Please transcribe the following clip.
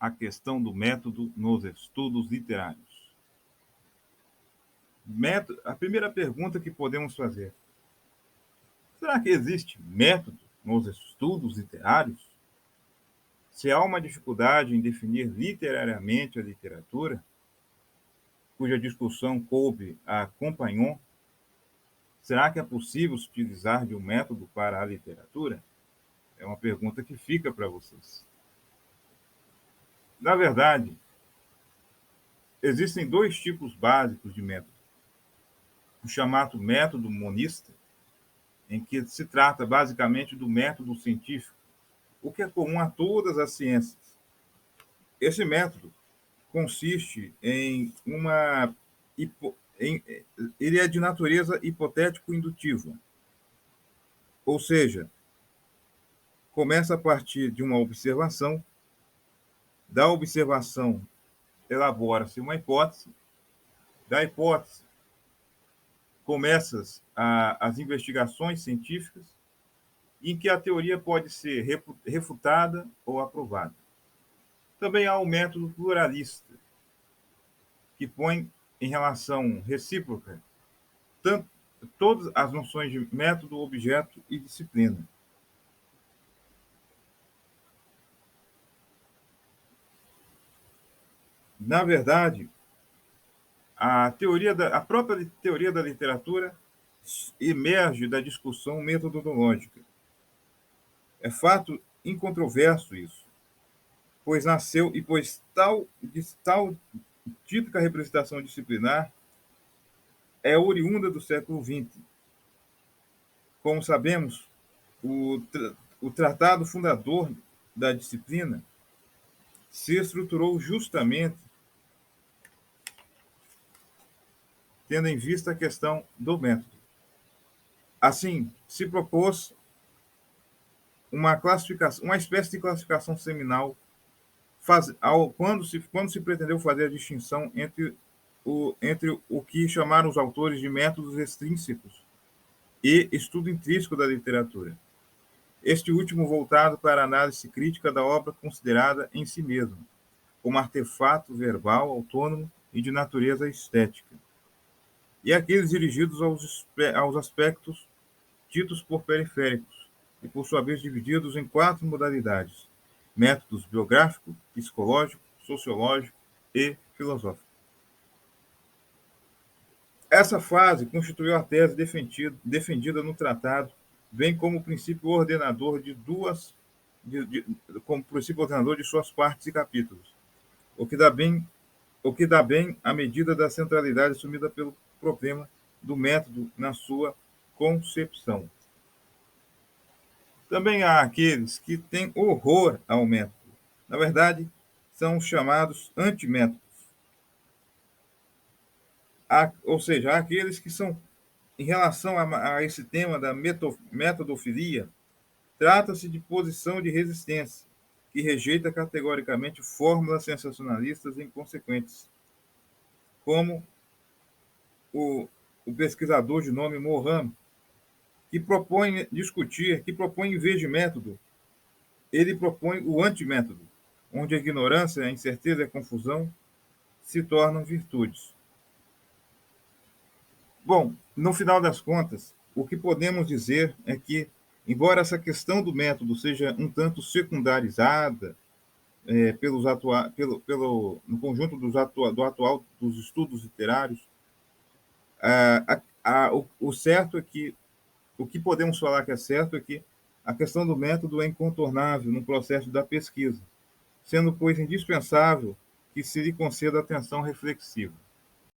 a questão do método nos estudos literários. A primeira pergunta que podemos fazer: será que existe método nos estudos literários? Se há uma dificuldade em definir literariamente a literatura, cuja discussão coube a Compagnon, será que é possível se utilizar de um método para a literatura? É uma pergunta que fica para vocês. Na verdade, existem dois tipos básicos de método. O chamado método monista, em que se trata basicamente do método científico, o que é comum a todas as ciências. Esse método consiste em uma... ele é de natureza hipotético-indutiva, ou seja, começa a partir de uma observação, da observação elabora-se uma hipótese, da hipótese começam as investigações científicas, em que a teoria pode ser refutada ou aprovada. Também há o método pluralista, que põe em relação recíproca todas as noções de método, objeto e disciplina. Na verdade, a própria teoria da literatura emerge da discussão metodológica. É fato incontroverso isso, pois nasceu e pois tal típica representação disciplinar é oriunda do século XX. Como sabemos, o tratado fundador da disciplina se estruturou justamente tendo em vista a questão do método. Assim, se propôs uma classificação, uma espécie de classificação seminal, quando se pretendeu fazer a distinção entre o que chamaram os autores de métodos extrínsecos e estudo intrínseco da literatura. Este último voltado para a análise crítica da obra considerada em si mesma, como artefato verbal autônomo e de natureza estética, e aqueles dirigidos aos aspectos ditos por periféricos, e por sua vez divididos em 4 modalidades: métodos biográfico, psicológico, sociológico e filosófico. Essa fase constituiu a tese defendida no tratado, bem como princípio ordenador como princípio ordenador de suas partes e capítulos, o que dá bem à medida da centralidade assumida pelo problema do método na sua concepção. Também há aqueles que têm horror ao método. Na verdade, são os chamados antimétodos. Ou seja, há aqueles que são, em relação a esse tema da metodofilia, trata-se de posição de resistência, que rejeita categoricamente fórmulas sensacionalistas e inconsequentes, como o pesquisador de nome Mohan, que propõe discutir, que propõe, em vez de método, ele propõe o antimétodo, onde a ignorância, a incerteza e a confusão se tornam virtudes. Bom, no final das contas, o que podemos dizer é que, embora essa questão do método seja um tanto secundarizada no conjunto dos estudos literários, o certo é que o que podemos falar que é certo é que a questão do método é incontornável no processo da pesquisa, sendo, pois, indispensável que se lhe conceda atenção reflexiva.